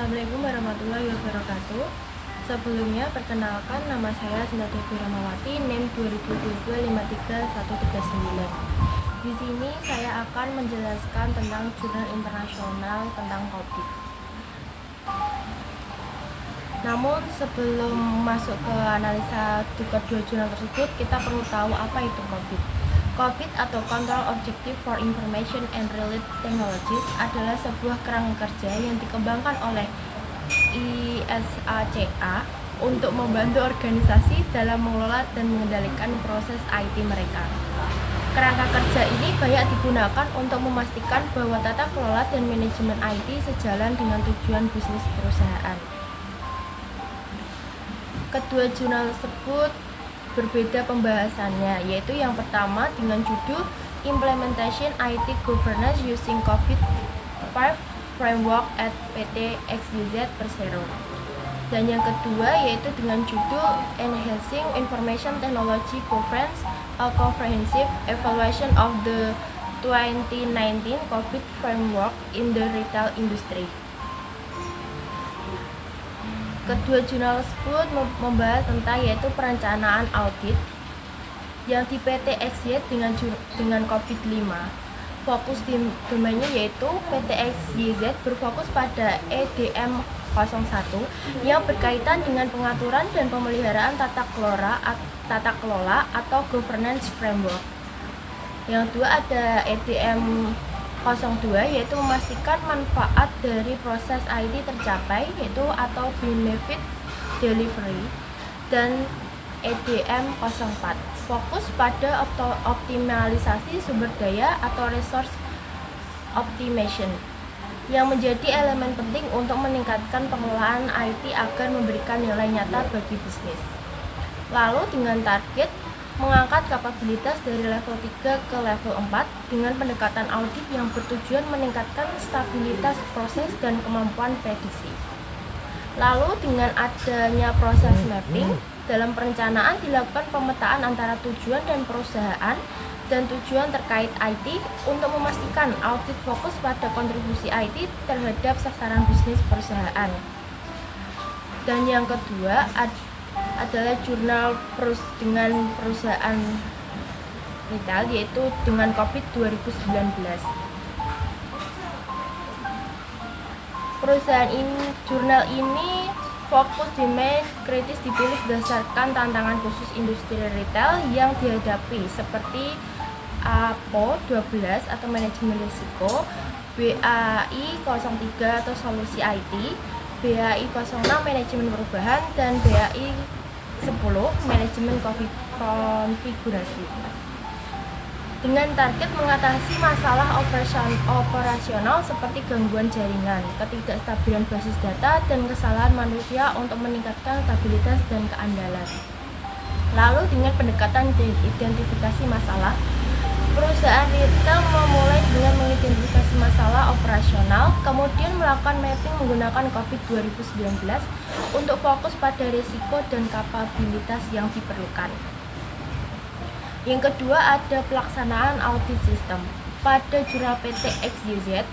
Assalamualaikum warahmatullahi wabarakatuh. Sebelumnya, perkenalkan nama saya Sinta Devi Ramawati, NIM 2022-53139. Di sini saya akan menjelaskan tentang jurnal internasional tentang COVID. Namun sebelum masuk ke analisa kedua jurnal tersebut, kita perlu tahu apa itu COVID. COVID atau Control Objective for Information and Related Technologies adalah sebuah kerangka kerja yang dikembangkan oleh ISACA untuk membantu organisasi dalam mengelola dan mengendalikan proses IT mereka. Kerangka kerja ini banyak digunakan untuk memastikan bahwa tata kelola dan manajemen IT sejalan dengan tujuan bisnis perusahaan. Kedua jurnal tersebut berbeda pembahasannya, yaitu yang pertama dengan judul Implementation IT Governance Using COVID-5 Framework at PT XYZ Persero, dan yang kedua yaitu dengan judul Enhancing Information Technology Governance, a Comprehensive Evaluation of the 2019 COVID Framework in the Retail Industry. Kedua jurnal tersebut membahas tentang yaitu perencanaan audit yang di PT XY dengan COVID-5. Fokus di domainnya yaitu PT XYZ berfokus pada EDM 01 yang berkaitan dengan pengaturan dan pemeliharaan tata kelola atau governance framework. Yang kedua ada EDM 02 yaitu memastikan manfaat dari proses IT tercapai yaitu atau benefit delivery, dan EDM 04 fokus pada optimalisasi sumber daya atau resource optimization yang menjadi elemen penting untuk meningkatkan pengelolaan IT agar memberikan nilai nyata bagi bisnis. Lalu dengan target mengangkat kapabilitas dari level 3 ke level 4 dengan pendekatan audit yang bertujuan meningkatkan stabilitas proses dan kemampuan prediksi. Lalu dengan adanya proses mapping, dalam perencanaan dilakukan pemetaan antara tujuan dan perusahaan dan tujuan terkait IT untuk memastikan audit fokus pada kontribusi IT terhadap sasaran bisnis perusahaan. Dan yang kedua adalah jurnal dengan perusahaan retail yaitu dengan COVID 2019. Jurnal ini fokus demand kritis dipilih berdasarkan tantangan khusus industri retail yang dihadapi seperti APO 12 atau manajemen risiko, BAI 03 atau solusi IT, BAI 06 manajemen perubahan, dan BAI 10 manajemen konfigurasi. Dengan target mengatasi masalah operasional seperti gangguan jaringan, ketidakstabilan basis data, dan kesalahan manusia untuk meningkatkan stabilitas dan keandalan. Lalu dengan pendekatan identifikasi masalah, perusahaan retail memulai dengan mengidentifikasi masalah operasional, kemudian melakukan mapping menggunakan COVID 2019 untuk fokus pada risiko dan kapabilitas yang diperlukan. Yang kedua ada pelaksanaan audit sistem. Pada jurnal PT XYZ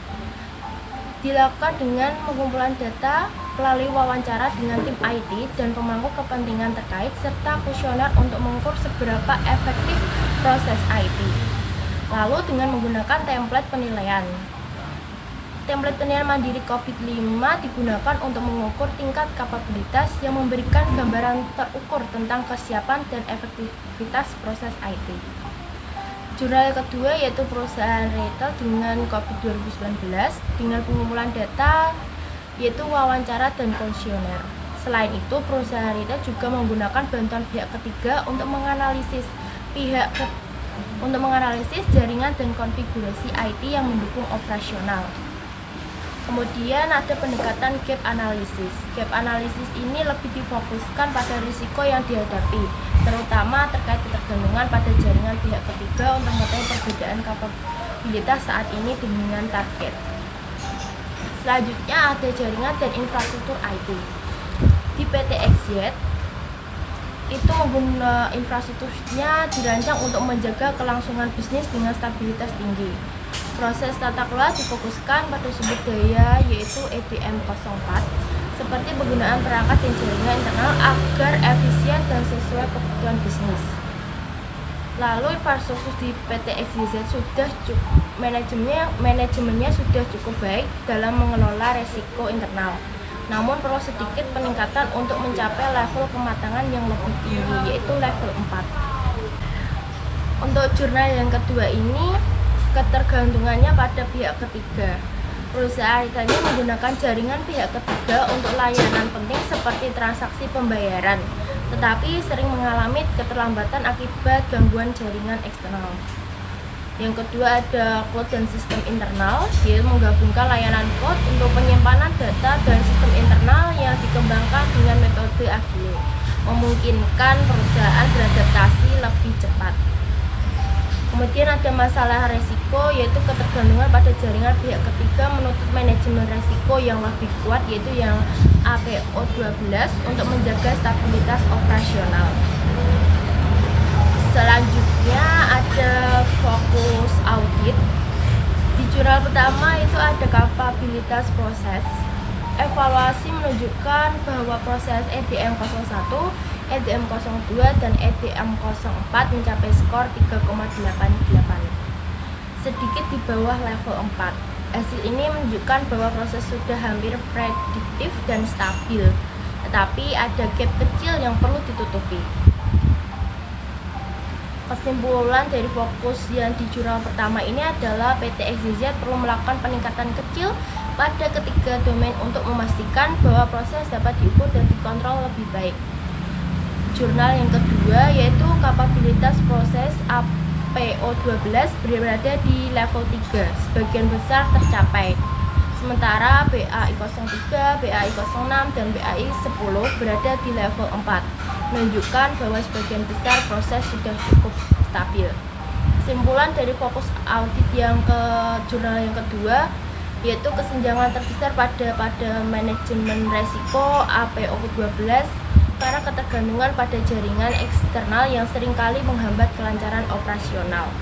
dilakukan dengan pengumpulan data melalui wawancara dengan tim IT dan pemangku kepentingan terkait serta kuesioner untuk mengukur seberapa efektif proses IT. Lalu dengan menggunakan template penilaian. Template penilaian mandiri COVID-5 digunakan untuk mengukur tingkat kapabilitas yang memberikan gambaran terukur tentang kesiapan dan efektivitas proses IT. Jurnal kedua yaitu perusahaan retail dengan COVID 2019 dengan pengumpulan data yaitu wawancara dan kuesioner. Selain itu, perusahaan retail juga menggunakan bantuan pihak ketiga untuk menganalisis jaringan dan konfigurasi IT yang mendukung operasional. Kemudian ada pendekatan gap analysis. Gap analysis ini lebih difokuskan pada risiko yang dihadapi, terutama terkait ketergantungan pada jaringan pihak ketiga untuk mengetahui perbedaan kapabilitas saat ini dengan target. Selanjutnya ada jaringan dan infrastruktur IT. Di PT XY itu infrastrukturnya dirancang untuk menjaga kelangsungan bisnis dengan stabilitas tinggi. Proses tata kelola difokuskan pada sumber daya yaitu EDM 04 seperti penggunaan perangkat dan jaringan internal agar efisien dan sesuai kebutuhan bisnis. Lalu infrastruktur di PT XYZ sudah manajemennya sudah cukup baik dalam mengelola resiko internal. Namun perlu sedikit peningkatan untuk mencapai level kematangan yang lebih tinggi yaitu level 4. Untuk jurnal yang kedua ini ketergantungannya pada pihak ketiga. Perusahaan ini menggunakan jaringan pihak ketiga untuk layanan penting seperti transaksi pembayaran, tetapi sering mengalami keterlambatan akibat gangguan jaringan eksternal. Yang kedua ada cloud dan sistem internal, yaitu menggabungkan layanan cloud untuk penyimpanan data dan sistem internal yang dikembangkan dengan metode agile, memungkinkan perusahaan beradaptasi lebih cepat. Kemudian ada masalah resiko, yaitu ketergantungan pada jaringan pihak ketiga menuntut manajemen resiko yang lebih kuat, yaitu yang APO 12 untuk menjaga stabilitas operasional. Selanjutnya ada fokus audit. Di jurnal pertama itu ada kapabilitas proses. Evaluasi menunjukkan bahwa proses EDM 01, EDM 02, dan EDM 04 mencapai skor 3,88, sedikit di bawah level 4. Hasil ini menunjukkan bahwa proses sudah hampir prediktif dan stabil, tetapi ada gap kecil yang perlu ditutupi. Kesimpulan dari fokus yang di jurnal pertama ini adalah PT XYZ perlu melakukan peningkatan kecil pada ketiga domain untuk memastikan bahwa proses dapat diukur dan dikontrol lebih baik. Jurnal yang kedua yaitu kapabilitas proses APO 12 berada di level 3, sebagian besar tercapai. Sementara BAI 03, BAI 06, dan BAI 10 berada di level 4, menunjukkan bahwa sebagian besar proses sudah cukup stabil. Kesimpulan dari fokus audit yang ke jurnal yang kedua yaitu kesenjangan terbesar pada manajemen resiko APO 12 karena ketergantungan pada jaringan eksternal yang seringkali menghambat kelancaran operasional.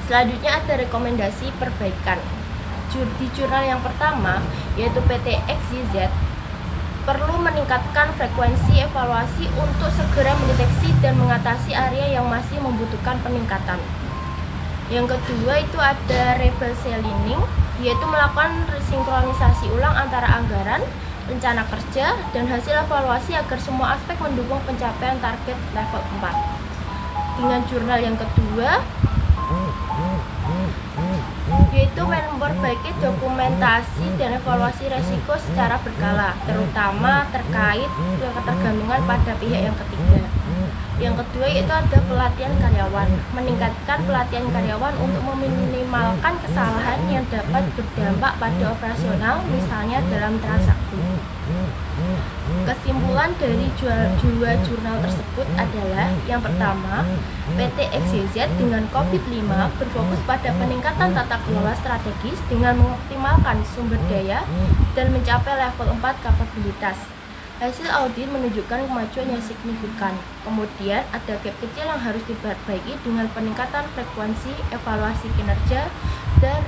Selanjutnya ada rekomendasi perbaikan. Di jurnal yang pertama yaitu PT XYZ perlu meningkatkan frekuensi evaluasi untuk segera mendeteksi dan mengatasi area yang masih membutuhkan peningkatan. Yang kedua itu ada rebaselining, yaitu melakukan sinkronisasi ulang antara anggaran, rencana kerja, dan hasil evaluasi agar semua aspek mendukung pencapaian target level 4. Dengan jurnal yang kedua yaitu memperbaiki dokumentasi dan evaluasi resiko secara berkala, terutama terkait ketergantungan pada pihak yang ketiga. Yang kedua yaitu ada pelatihan karyawan, meningkatkan pelatihan karyawan untuk meminimalkan kesalahan yang dapat berdampak pada operasional, misalnya dalam transaksi. Kesimpulan dari dua jurnal tersebut adalah yang pertama, PT XYZ dengan COVID-5 berfokus pada peningkatan tata kelola strategis dengan mengoptimalkan sumber daya dan mencapai level 4 kapabilitas. Hasil audit menunjukkan kemajuan yang signifikan. Kemudian ada gap kecil yang harus diperbaiki dengan peningkatan frekuensi evaluasi kinerja dan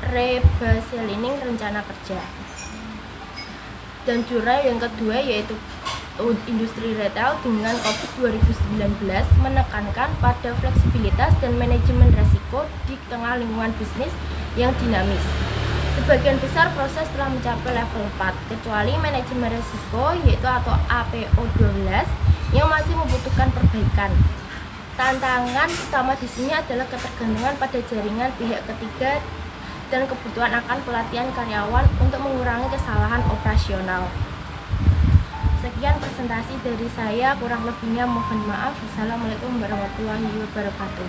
rebaselining rencana kerja. Dan jurnal yang kedua yaitu industri retail dengan COVID 2019 menekankan pada fleksibilitas dan manajemen resiko di tengah lingkungan bisnis yang dinamis. Sebagian besar proses telah mencapai level 4, kecuali manajemen resiko yaitu atau APO 12 yang masih membutuhkan perbaikan. Tantangan utama di sini adalah ketergantungan pada jaringan pihak ketiga dan kebutuhan akan pelatihan karyawan untuk mengurangi kesalahan operasional. Sekian presentasi dari saya, kurang lebihnya mohon maaf. Assalamualaikum warahmatullahi wabarakatuh.